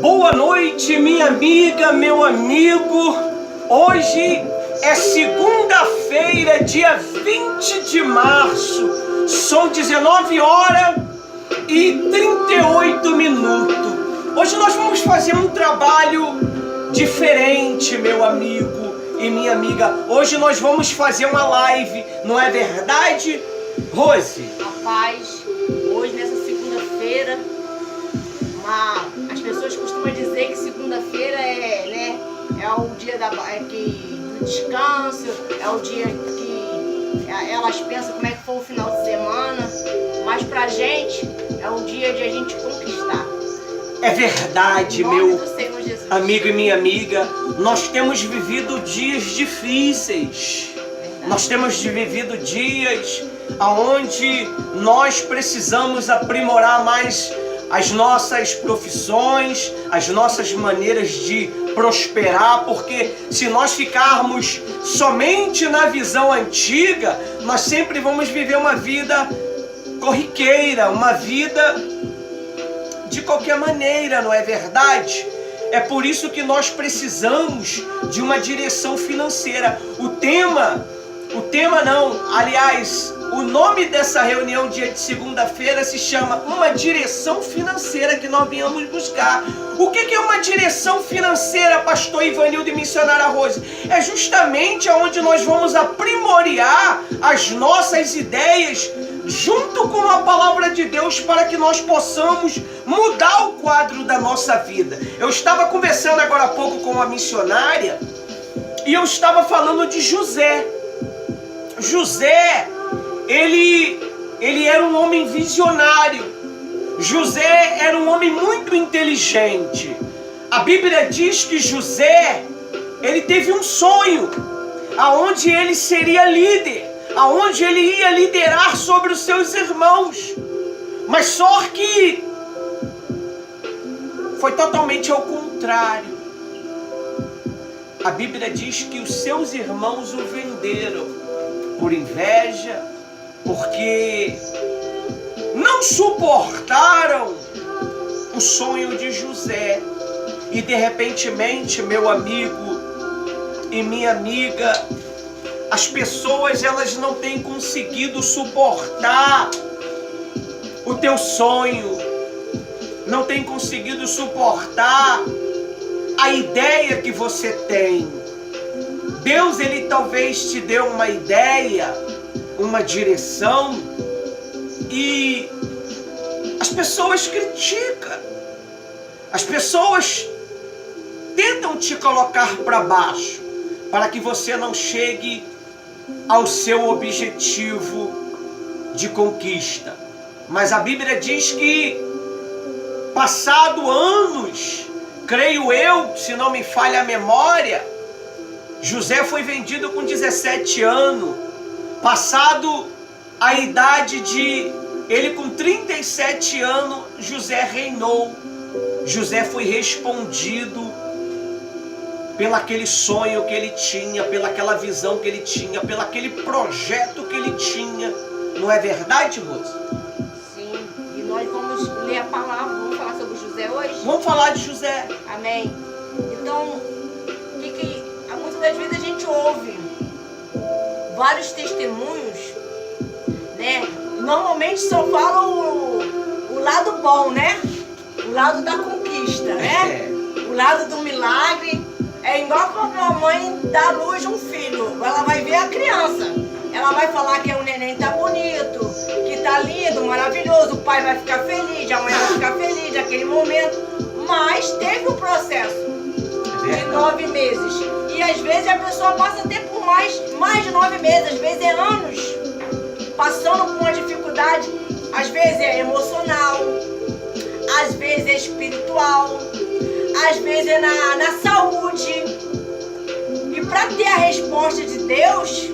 Boa noite, minha amiga, meu amigo. Hoje é segunda-feira, dia 20 de março. São 19 horas e 38 minutos. Hoje nós vamos fazer um trabalho diferente, meu amigo e minha amiga. Hoje nós vamos fazer uma live, não é verdade, Rose? Rapaz, hoje nessa segunda-feira, as pessoas costumam dizer que segunda-feira é o dia do descanso, é o dia que elas pensam como é que foi o final de semana, mas pra gente é o dia de a gente conquistar. É verdade, Em nome meu do Senhor Jesus. amigo e minha amiga, nós temos vivido dias difíceis. Verdade. Nós temos vivido dias onde nós precisamos aprimorar mais as nossas profissões, as nossas maneiras de prosperar, porque se nós ficarmos somente na visão antiga, nós sempre vamos viver uma vida corriqueira, uma vida de qualquer maneira, não é verdade? É por isso que nós precisamos de uma direção financeira. O nome dessa reunião dia de segunda-feira se chama Uma Direção Financeira que nós viemos buscar. O que é uma direção financeira, pastor Ivanildo e missionária Rose? É justamente onde nós vamos aprimorar as nossas ideias junto com a palavra de Deus para que nós possamos mudar o quadro da nossa vida. Eu estava conversando agora há pouco com uma missionária e eu estava falando de José. José, ele era um homem visionário. José era um homem muito inteligente. A Bíblia diz que José, ele teve um sonho, aonde ele seria líder, aonde ele ia liderar sobre os seus irmãos. Mas só que foi totalmente ao contrário. A Bíblia diz que os seus irmãos o venderam por inveja, porque não suportaram o sonho de José. E de repentemente, meu amigo e minha amiga, as pessoas elas não têm conseguido suportar o teu sonho, não têm conseguido suportar a ideia que você tem. Deus, ele talvez te deu uma ideia, uma direção, e as pessoas criticam, as pessoas tentam te colocar para baixo, para que você não chegue ao seu objetivo de conquista. Mas a Bíblia diz que, passado anos, creio eu, se não me falha a memória, José foi vendido com 17 anos. Passado a idade de ele com 37 anos, José reinou. José foi respondido pelaquele sonho que ele tinha, pelaquela visão que ele tinha, pelaquele projeto que ele tinha. Não é verdade, moça? Sim, e nós vamos ler a palavra, vamos falar sobre José hoje? Vamos falar de José. Amém. Então, muitas das vezes a gente ouve vários testemunhos, né? Normalmente só falam o lado bom, né? O lado da conquista, né? O lado do milagre. É igual quando a mãe dá à luz um filho. Ela vai ver a criança. Ela vai falar que o neném tá bonito, que tá lindo, maravilhoso. O pai vai ficar feliz, a mãe vai ficar feliz naquele momento. Mas teve um processo de 9 meses. E às vezes a pessoa passa até por mais de 9 meses, às vezes é anos, passando por uma dificuldade, às vezes é emocional, às vezes é espiritual, às vezes é na saúde. E para ter a resposta de Deus,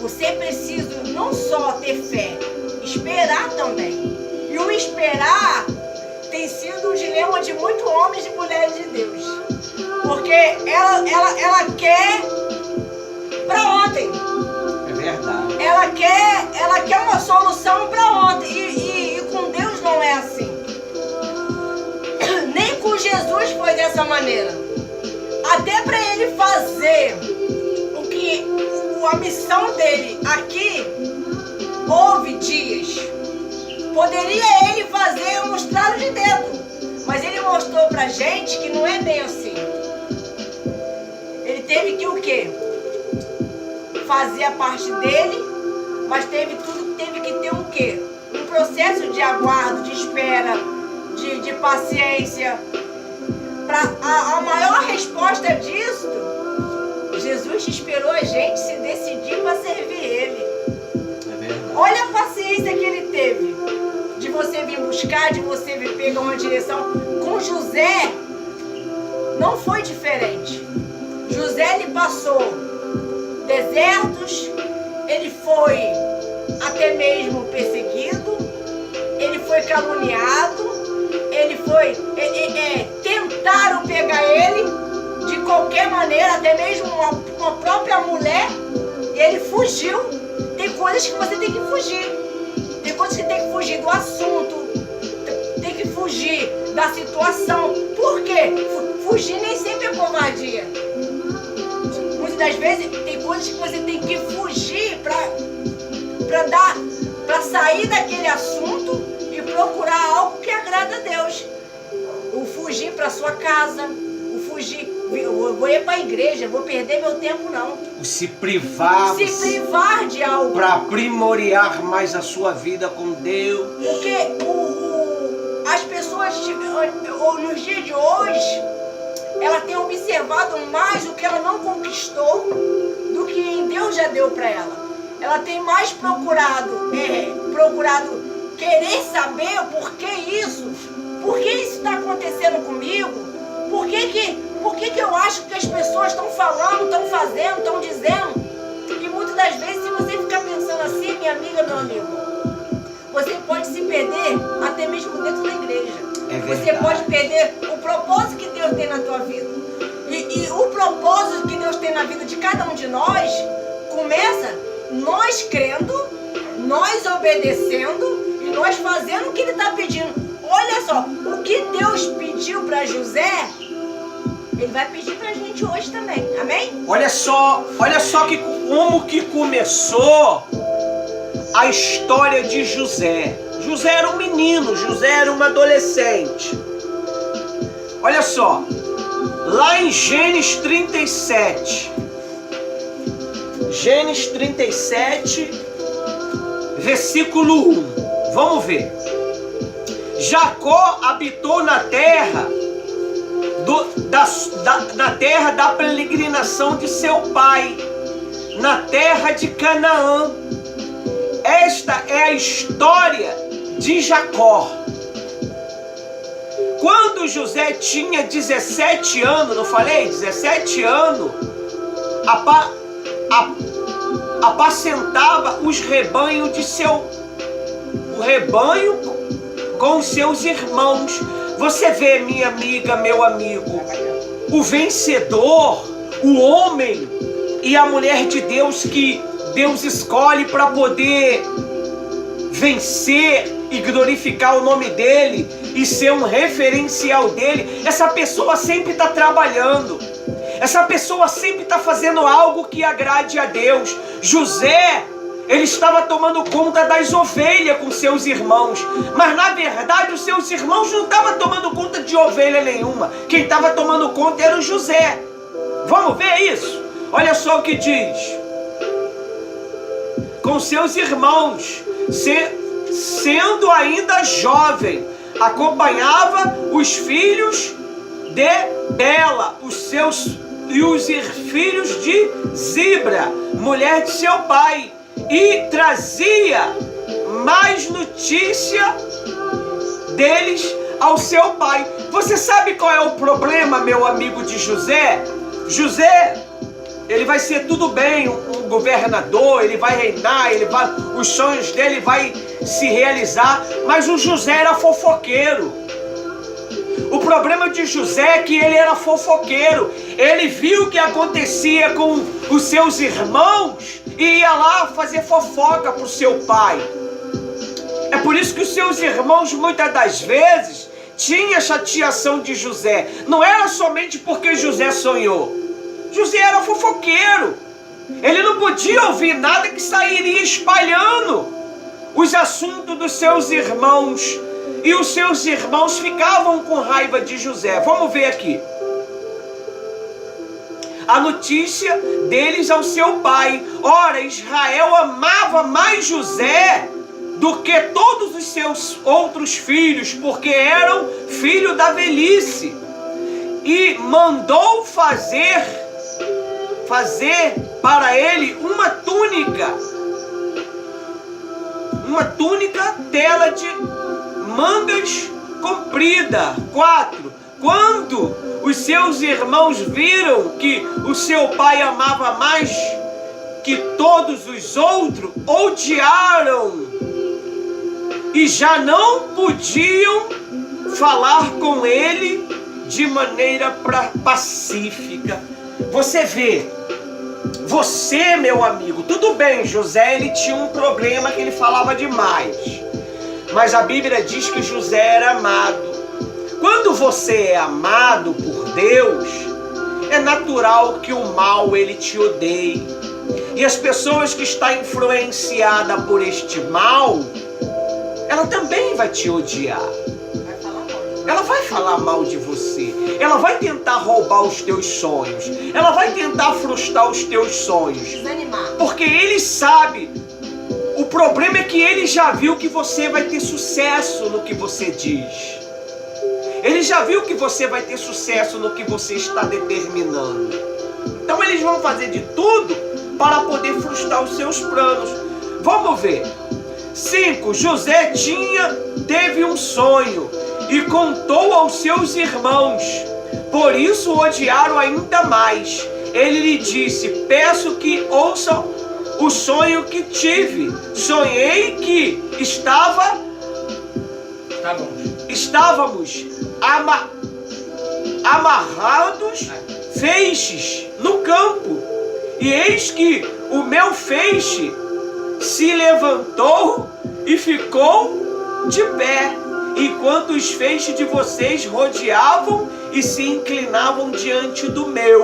você precisa não só ter fé, esperar também. E o esperar tem sido um dilema de muitos homens e mulheres de Deus. Porque ela quer para ontem. É verdade. Ela quer uma solução para ontem. E com Deus não é assim. Nem Jesus foi dessa maneira. Até para ele fazer a missão dele aqui, houve dias. Poderia ele fazer um estralo de dedo, mas ele mostrou pra gente que não é bem assim. Ele teve que o quê? Fazer a parte dele, mas teve que ter o quê? Um processo de aguardo, de espera, de paciência. A maior resposta disso, Jesus esperou a gente se decidir para servir Ele. É verdade. Olha a paciência que Ele teve de você vir buscar, de você vir pegar uma direção. Com José não foi diferente. José ele passou desertos, ele foi até mesmo perseguido, ele foi caluniado, tentaram pegar ele de qualquer maneira, até mesmo uma própria mulher, e ele fugiu. Tem coisas que você tem que fugir. Tem coisas que tem que fugir do assunto, tem que fugir da situação. Por quê? Fugir nem sempre é covardia. Muitas das vezes tem coisas que você tem que fugir para sair daquele assunto e procurar algo que agrada a Deus. O fugir para sua casa, o fugir, eu vou ir para a igreja, vou perder meu tempo não. O se privar de algo. Para aprimorar mais a sua vida com Deus. Porque as pessoas nos dias de hoje, ela tem observado mais o que ela não conquistou do que em Deus já deu para ela. Ela tem mais procurado querer saber o porquê isso. Por que isso está acontecendo comigo? Por que eu acho que as pessoas estão falando, estão fazendo, estão dizendo? E muitas das vezes, se você ficar pensando assim, minha amiga, meu amigo, você pode se perder até mesmo dentro da igreja. Você pode perder o propósito que Deus tem na tua vida. E o propósito que Deus tem na vida de cada um de nós começa nós crendo, nós obedecendo e nós fazendo o que Ele está pedindo. Olha só, o que Deus pediu para José, Ele vai pedir para a gente hoje também. Amém? Olha só como que começou a história de José. José era um menino, José era um adolescente. Olha só, lá em Gênesis 37. Gênesis 37, versículo 1. Vamos ver. Jacó habitou na terra da peregrinação de seu pai, na terra de Canaã. Esta é a história de Jacó. Quando José tinha 17 anos, não falei? 17 anos, apacentava os rebanhos o rebanho com seus irmãos. Você vê, minha amiga, meu amigo, o vencedor, o homem e a mulher de Deus que Deus escolhe para poder vencer e glorificar o nome dele e ser um referencial dele. Essa pessoa sempre está trabalhando. Essa pessoa sempre está fazendo algo que agrade a Deus. José, ele estava tomando conta das ovelhas com seus irmãos. Mas na verdade os seus irmãos não estavam tomando conta de ovelha nenhuma. Quem estava tomando conta era o José. Vamos ver isso? Olha só o que diz. Com seus irmãos, sendo ainda jovem, acompanhava os filhos de Bela, os filhos de Zibra, mulher de seu pai, e trazia mais notícia deles ao seu pai. Você sabe qual é o problema, meu amigo, de José? José, ele vai ser tudo bem, um governador, ele vai reinar, os sonhos dele vai se realizar, mas o José era fofoqueiro. O problema de José é que ele era fofoqueiro. Ele viu o que acontecia com os seus irmãos e ia lá fazer fofoca para o seu pai. É por isso que os seus irmãos muitas das vezes tinha chateação de José. Não era somente porque José sonhou. José era fofoqueiro. Ele não podia ouvir nada que sairia espalhando os assuntos dos seus irmãos. E os seus irmãos ficavam com raiva de José. Vamos ver aqui. A notícia deles ao seu pai. Ora, Israel amava mais José do que todos os seus outros filhos, porque eram filho da velhice. E mandou fazer para ele uma túnica tela de mangas comprida. 4. Quando os seus irmãos viram que o seu pai amava mais que todos os outros, odiaram e já não podiam falar com ele de maneira pacífica. Você vê, você, meu amigo, tudo bem, José, ele tinha um problema que ele falava demais, mas a Bíblia diz que José era amado. Quando você é amado por Deus, é natural que o mal ele te odeie. E as pessoas que estão influenciadas por este mal, ela também vai te odiar. Ela vai falar mal de você. Ela vai tentar roubar os teus sonhos. Ela vai tentar frustrar os teus sonhos. Desanimar. Porque ele sabe. O problema é que ele já viu que você vai ter sucesso no que você diz. Ele já viu que você vai ter sucesso no que você está determinando. Então eles vão fazer de tudo para poder frustrar os seus planos. Vamos ver. 5. José teve um sonho e contou aos seus irmãos. Por isso o odiaram ainda mais. Ele lhe disse: peço que ouçam o sonho que tive. Sonhei que estávamos amarrados feixes no campo, e eis que o meu feixe se levantou e ficou de pé, enquanto os feixes de vocês rodeavam e se inclinavam diante do meu.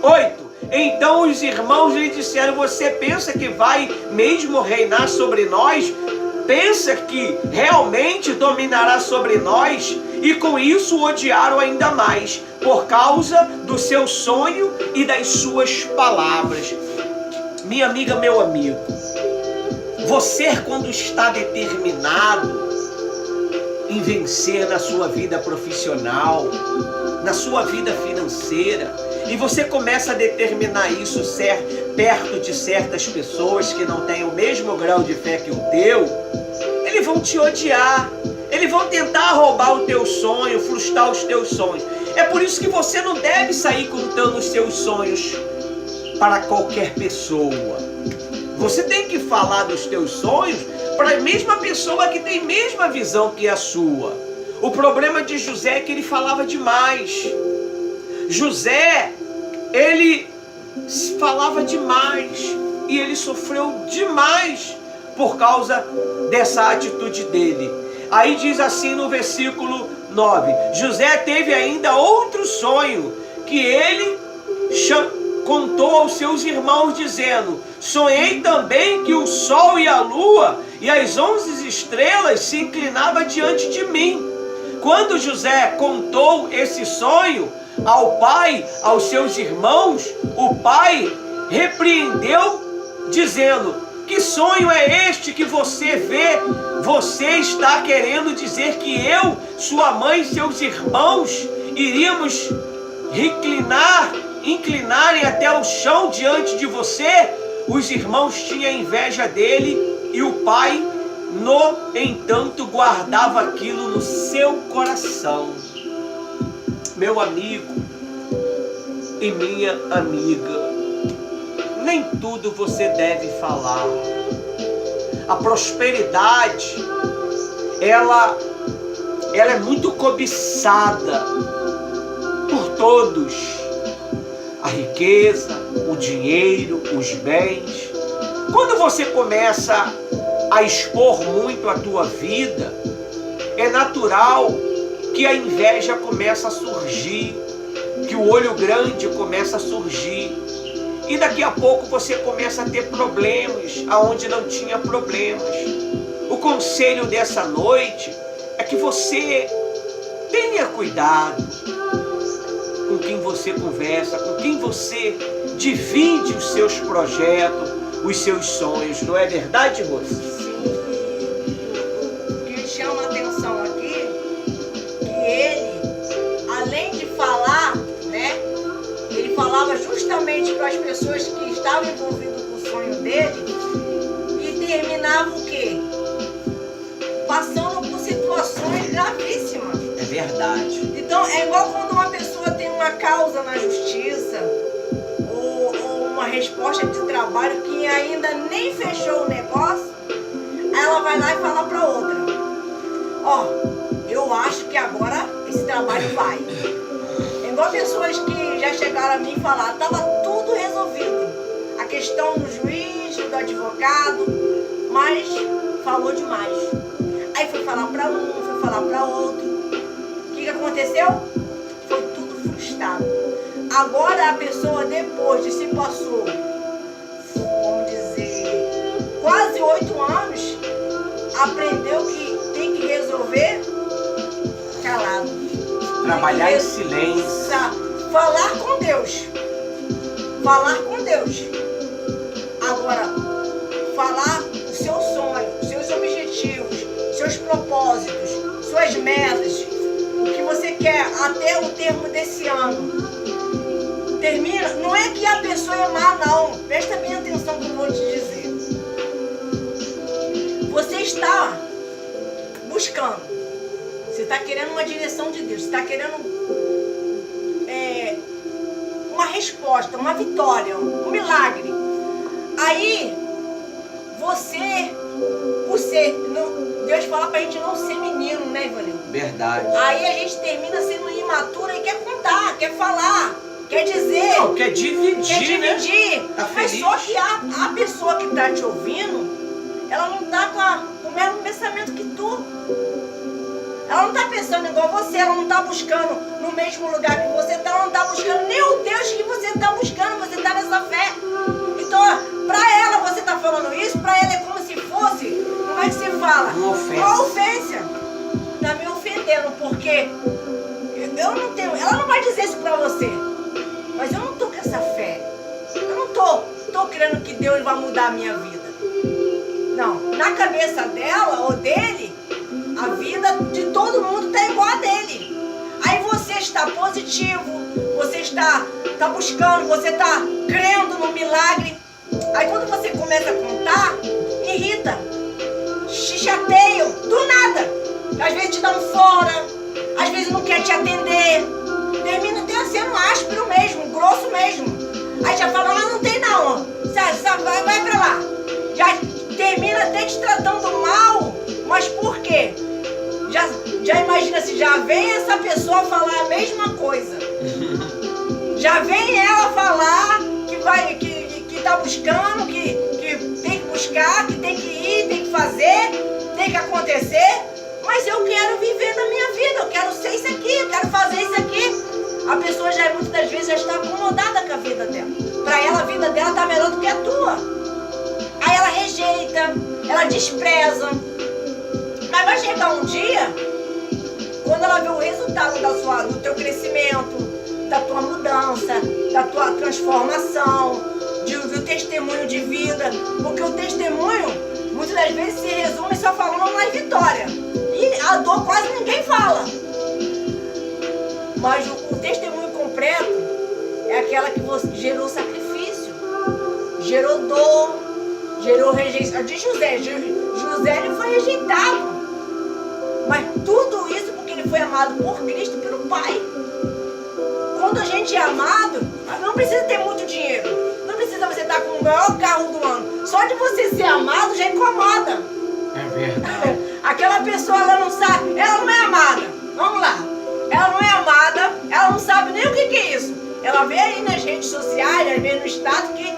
8. Então os irmãos lhe disseram: você pensa que vai mesmo reinar sobre nós? Pensa que realmente dominará sobre nós? E com isso o odiaram ainda mais, por causa do seu sonho e das suas palavras. Minha amiga, meu amigo, você, quando está determinado em vencer na sua vida profissional, na sua vida financeira, e você começa a determinar isso perto de certas pessoas que não têm o mesmo grau de fé que o teu, eles vão te odiar, eles vão tentar roubar o teu sonho, frustrar os teus sonhos. É por isso que você não deve sair contando os seus sonhos para qualquer pessoa. Você tem que falar dos teus sonhos para a mesma pessoa que tem a mesma visão que a sua. O problema de José é que ele falava demais. José, ele falava demais e ele sofreu demais por causa dessa atitude dele. Aí diz assim no versículo 9: José teve ainda outro sonho que ele contou aos seus irmãos, dizendo: sonhei também que o sol e a lua e as 11 estrelas se inclinavam diante de mim. Quando José contou esse sonho ao pai, aos seus irmãos, o pai repreendeu, dizendo: que sonho é este que você vê? Você está querendo dizer que eu, sua mãe e seus irmãos iríamos inclinarem até o chão diante de você? Os irmãos tinham inveja dele e o pai, no entanto, guardava aquilo no seu coração. Meu amigo e minha amiga, nem tudo você deve falar. A prosperidade, ela é muito cobiçada por todos. A riqueza, o dinheiro, os bens. Quando você começa a expor muito a tua vida, é natural que a inveja começa a surgir, que o olho grande começa a surgir. E daqui a pouco você começa a ter problemas aonde não tinha problemas. O conselho dessa noite é que você tenha cuidado com quem você conversa, com quem você divide os seus projetos, os seus sonhos. Não é verdade, Rose? Sim. O que chama a atenção aqui, que ele, além de falar, né, ele falava justamente para as pessoas que estavam envolvidas com o sonho dele e terminava o quê? Passando por situações gravíssimas. É verdade. Então, é igual quando uma pessoa tem uma causa na justiça ou uma resposta de trabalho que ainda nem fechou o negócio, aí ela vai lá e fala para outra: ó, eu acho que agora esse trabalho vai. É igual pessoas que já chegaram a mim e falaram: estava tudo resolvido. A questão do juiz, do advogado, mas falou demais. Aí foi falar para um, foi falar para outro. O que aconteceu? Foi tudo frustrado. Agora a pessoa, depois de se passou, vamos dizer, quase 8 anos, aprendeu que tem que resolver calado. Trabalhar em silêncio. Falar com Deus. Falar com Deus. Agora, falar o seu sonho, os seus objetivos, seus propósitos, suas metas, o que você quer até o termo desse ano. Termina, não é que a pessoa é má, não. Presta bem atenção no que eu vou te dizer. Você está buscando, você está querendo uma direção de Deus, você está querendo uma resposta, uma vitória, um milagre. Aí, você, Deus fala pra gente não ser menino, né, Ivanildo? Verdade. Aí a gente termina sendo imatura e quer contar, quer falar, quer dizer. Não, quer dividir, né? Tá Mas feliz. só que a pessoa que tá te ouvindo, ela não tá com o mesmo pensamento que tu. Ela não tá pensando igual você, ela não tá buscando no mesmo lugar que você tá, ela não tá buscando nem o Deus que você tá buscando, você tá nessa fé. Então, pra ela você tá falando isso, pra ela é como se fosse, como é que se fala? Uma ofensa. Uma ofensa. Tá me ofendendo, porque eu não tenho, ela não vai dizer isso pra você, mas eu não tô com essa fé. Eu não tô crendo que Deus vai mudar a minha vida. Não, na cabeça dela ou dele, a vida de todo mundo tá igual a dele. Aí você está positivo, você está buscando, você está crendo no milagre. Aí quando você começa a contar, irrita, te chateiam, do nada. Às vezes te dão fora, às vezes não quer te atender. Termina até sendo áspero mesmo, grosso mesmo. Aí já fala: não tem não, vai pra lá. Já termina até te tratando mal, mas por quê? Já imagina se já vem essa pessoa falar a mesma coisa. Já vem ela falar que tá buscando, que tem que buscar, que tem que ir, tem que fazer, tem que acontecer. Mas eu quero viver na minha vida, eu quero ser isso aqui, eu quero fazer isso aqui. A pessoa já muitas das vezes já está acomodada com a vida dela. Para ela a vida dela tá melhor do que a tua. Aí ela rejeita, ela despreza. Mas vai chegar um dia, quando ela vê o resultado do teu crescimento, da tua mudança, da tua transformação, do testemunho de vida. Porque o testemunho, muitas das vezes, se resume só falando na vitória. E a dor quase ninguém fala. Mas o testemunho completo é aquela que gerou sacrifício, gerou dor, gerou rejeição. De José ele foi rejeitado. Mas tudo isso porque ele foi amado por Cristo, pelo Pai. Quando a gente é amado, não precisa ter muito dinheiro. Não precisa você estar com o maior carro do ano. Só de você ser amado já incomoda. É verdade. Aquela pessoa, ela não sabe, ela não é amada. Vamos lá. Ela não é amada, ela não sabe nem o que é isso. Ela vê aí nas redes sociais, ela vê no status que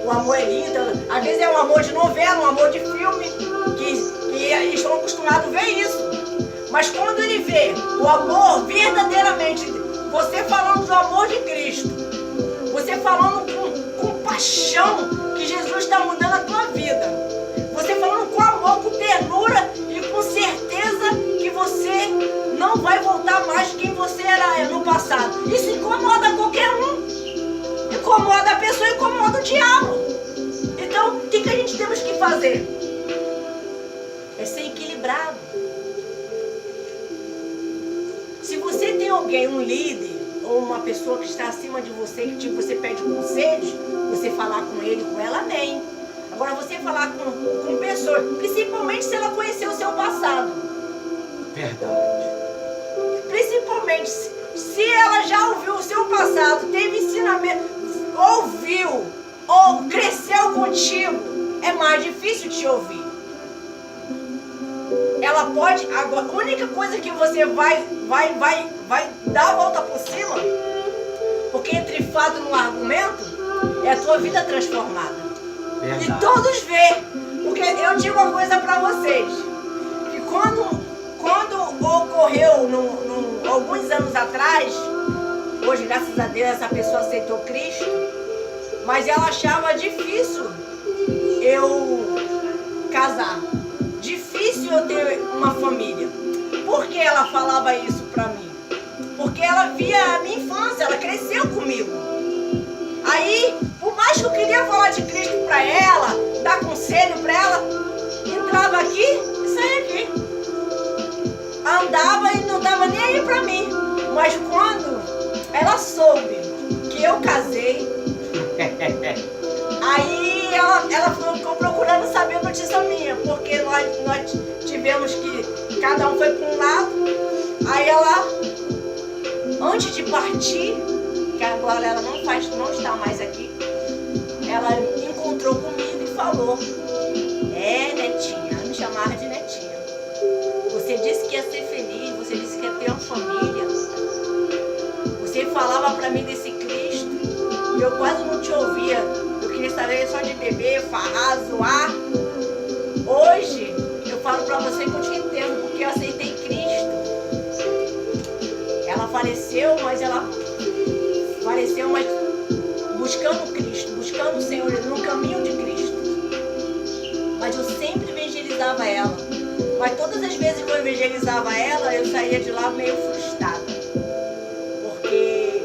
o amor é lindo. Às vezes é um amor de novela, um amor de filme, que eles estão acostumados a ver isso. Mas quando ele vê o amor verdadeiramente, você falando do amor de Cristo, você falando com paixão que Jesus está mudando a tua vida, você falando com amor, com ternura e com certeza que você não vai voltar mais quem você era no passado. Isso incomoda qualquer um. Incomoda a pessoa, incomoda o diabo. Então, o que a gente temos que fazer? É ser equilibrado. Se você tem alguém, um líder, ou uma pessoa que está acima de você, que tipo, você pede conselhos, você falar com ele, com ela, amém. Agora, você falar com pessoas, principalmente se ela conheceu o seu passado. Verdade. Principalmente se ela já ouviu o seu passado, teve ensinamento, ouviu, ou cresceu contigo, é mais difícil te ouvir. Ela pode, agora, a única coisa que você vai dar a volta por cima, porque entre fato e um argumento, é a tua vida transformada. Verdade. E todos veem, porque eu digo uma coisa para vocês, que quando ocorreu alguns anos atrás, hoje graças a Deus essa pessoa aceitou Cristo, mas ela achava difícil eu casar, difícil eu ter uma família. Por que ela falava isso pra mim? Porque ela via a minha infância, ela cresceu comigo. Aí, por mais que eu queria falar de Cristo pra ela, dar conselho pra ela, entrava aqui e saía aqui. Andava e não dava nem aí pra mim. Mas quando ela soube que eu casei, aí ela ficou procurando saber notícia minha, porque nós tivemos que cada um foi para um lado. Aí ela, antes de partir, que agora ela não está mais aqui, ela encontrou comigo e falou: Netinha, ela me chamava de Netinha, você disse que ia ser feliz, você disse que ia ter uma família, você falava para mim desse Cristo e eu quase não te ouvia, eu queria saber só de beber, farrar, zoar. Hoje eu falo para você que eu te entendo, porque eu aceitei Cristo. Ela faleceu, mas buscando Cristo, buscando o Senhor, no caminho de Cristo. Mas eu sempre evangelizava ela. Mas todas as vezes que eu evangelizava ela, eu saía de lá meio frustrada. Porque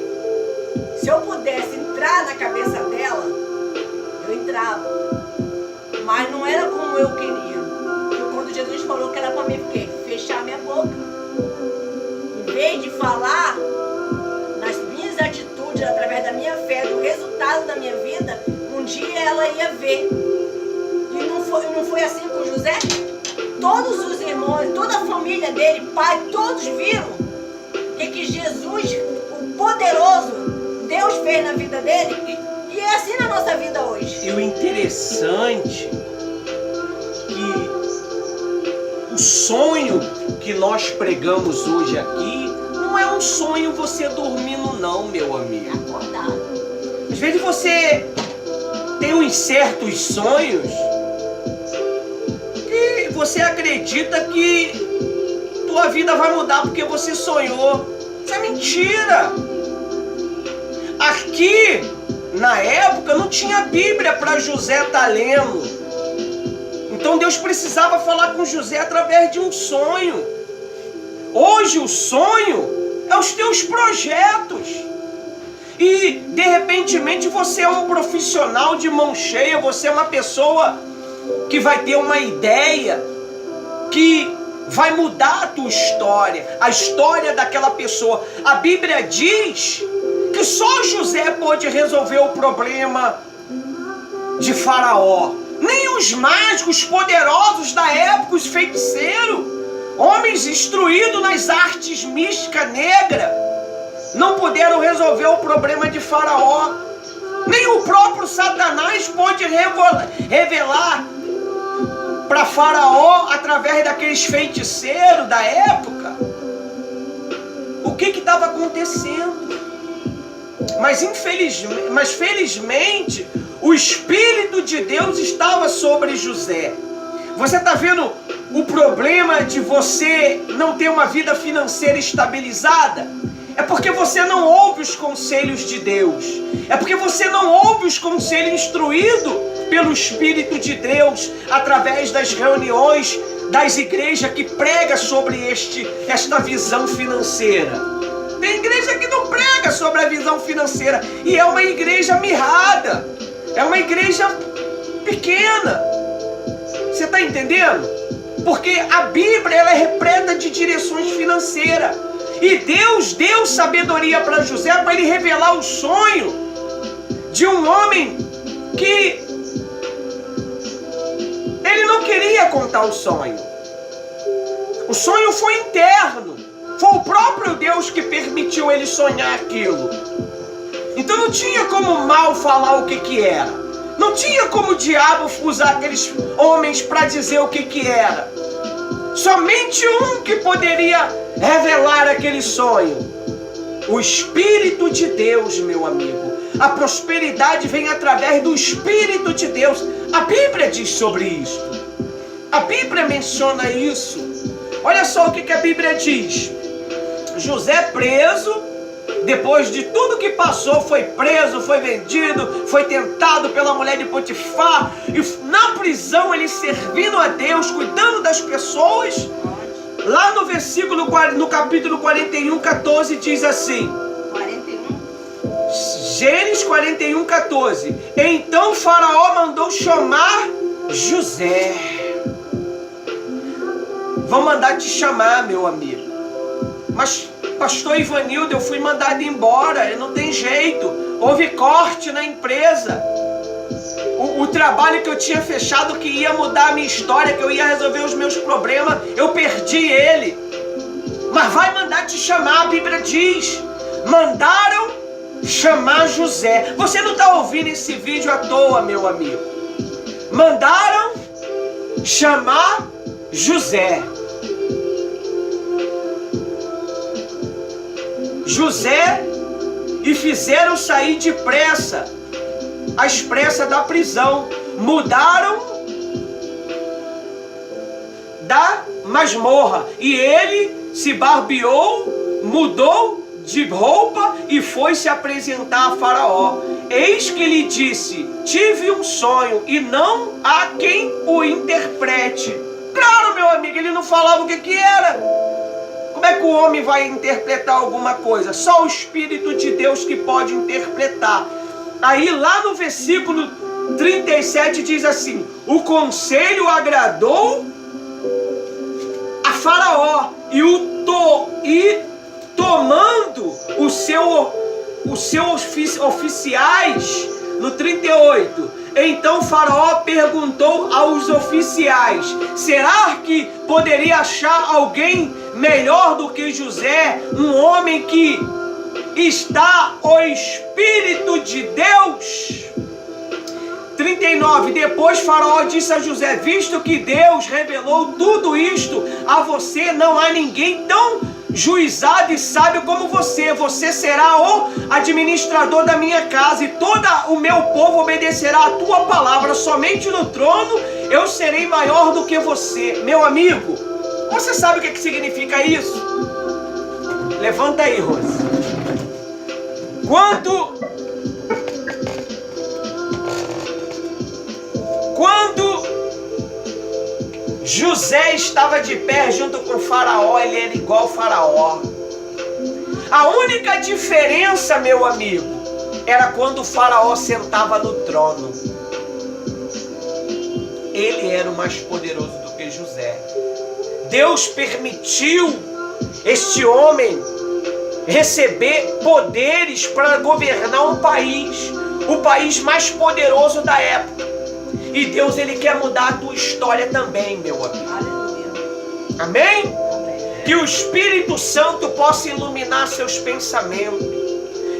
se eu pudesse entrar na cabeça dela, eu entrava. Mas não era como eu queria. Porque quando Jesus falou que era para mim, o quê? Fechar minha boca. Em vez de falar nas minhas atitudes, através da minha fé, do resultado da minha vida, um dia ela ia ver. E não foi assim com José? Todos os irmãos, toda a família dele, pai, todos viram que Jesus, o poderoso, Deus fez na vida dele. E é assim na nossa vida hoje. E o interessante que o sonho que nós pregamos hoje aqui não é um sonho você dormindo não, meu amigo. Acordado. Às vezes você tem uns certos sonhos que você acredita que tua vida vai mudar porque você sonhou. Isso é mentira. Aqui, na época, não tinha Bíblia para José estar lendo. Então Deus precisava falar com José através de um sonho. Hoje o sonho é os teus projetos. E de repentemente você é um profissional de mão cheia, você é uma pessoa que vai ter uma ideia que vai mudar a tua história, a história daquela pessoa. A Bíblia diz que só José pôde resolver o problema de Faraó. Nem os mágicos poderosos da época, os feiticeiros, homens instruídos nas artes místicas negras, não puderam resolver o problema de Faraó. Nem o próprio Satanás pôde revelar para Faraó, através daqueles feiticeiros da época, o que estava acontecendo. Mas felizmente, o Espírito de Deus estava sobre José. Você está vendo o problema de você não ter uma vida financeira estabilizada é porque você não ouve os conselhos de Deus. É porque você não ouve os conselhos instruídos pelo Espírito de Deus através das reuniões das igrejas que prega sobre esta visão financeira. Tem igreja que não prega sobre a visão financeira e é uma igreja mirrada, é uma igreja pequena. Você está entendendo? Porque a Bíblia ela é repleta de direções financeiras. E Deus deu sabedoria para José para ele revelar o sonho de um homem que ele não queria contar o sonho. O sonho foi interno. Foi o próprio Deus que permitiu ele sonhar aquilo. Então não tinha como o mal falar o que era. Não tinha como o diabo usar aqueles homens para dizer o que era. Somente um que poderia revelar aquele sonho. O Espírito de Deus, meu amigo. A prosperidade vem através do Espírito de Deus. A Bíblia diz sobre isso. A Bíblia menciona isso. Olha só o que a Bíblia diz. José preso, depois de tudo que passou, foi preso, foi vendido, foi tentado pela mulher de Potifar, e na prisão ele servindo a Deus, cuidando das pessoas. Lá no capítulo 41, 14 diz assim. 41? Gênesis 41, 14. Então Faraó mandou chamar José. Vão mandar te chamar, meu amigo. Mas, pastor Ivanildo, eu fui mandado embora, não tem jeito. Houve corte na empresa. O trabalho que eu tinha fechado, que ia mudar a minha história, que eu ia resolver os meus problemas, eu perdi ele. Mas vai mandar te chamar, a Bíblia diz. Mandaram chamar José. Você não está ouvindo esse vídeo à toa, meu amigo. Mandaram chamar José. José, e fizeram sair depressa, às pressas da prisão. Mudaram da masmorra. E ele se barbeou, mudou de roupa e foi se apresentar a Faraó. Eis que lhe disse: tive um sonho e não há quem o interprete. Claro, meu amigo, ele não falava o que era. Como é que o homem vai interpretar alguma coisa? Só o Espírito de Deus que pode interpretar. Aí lá no versículo 37 diz assim: o conselho agradou a Faraó e tomando os seus oficiais. No 38, então Faraó perguntou aos oficiais: será que poderia achar alguém melhor do que José, um homem que está o Espírito de Deus? 39, depois Faraó disse a José: visto que Deus revelou tudo isto a você, não há ninguém tão juizado e sábio como você. Você será o administrador da minha casa e todo o meu povo obedecerá a tua palavra. Somente no trono eu serei maior do que você. Meu amigo, você sabe o que significa isso? Levanta aí, Rose. Quando José estava de pé junto com o Faraó, ele era igual ao Faraó. A única diferença, meu amigo, era quando o Faraó sentava no trono. Ele era o mais poderoso do que José. Deus permitiu este homem receber poderes para governar um país, o país mais poderoso da época. E Deus, ele quer mudar a tua história também, meu amigo. Aleluia. Amém? Que o Espírito Santo possa iluminar seus pensamentos.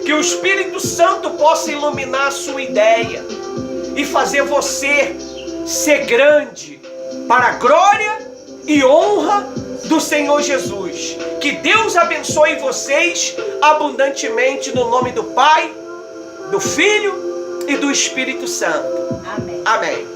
Que o Espírito Santo possa iluminar a sua ideia. E fazer você ser grande para a glória e honra do Senhor Jesus. Que Deus abençoe vocês abundantemente no nome do Pai, do Filho e do Espírito Santo. Amém.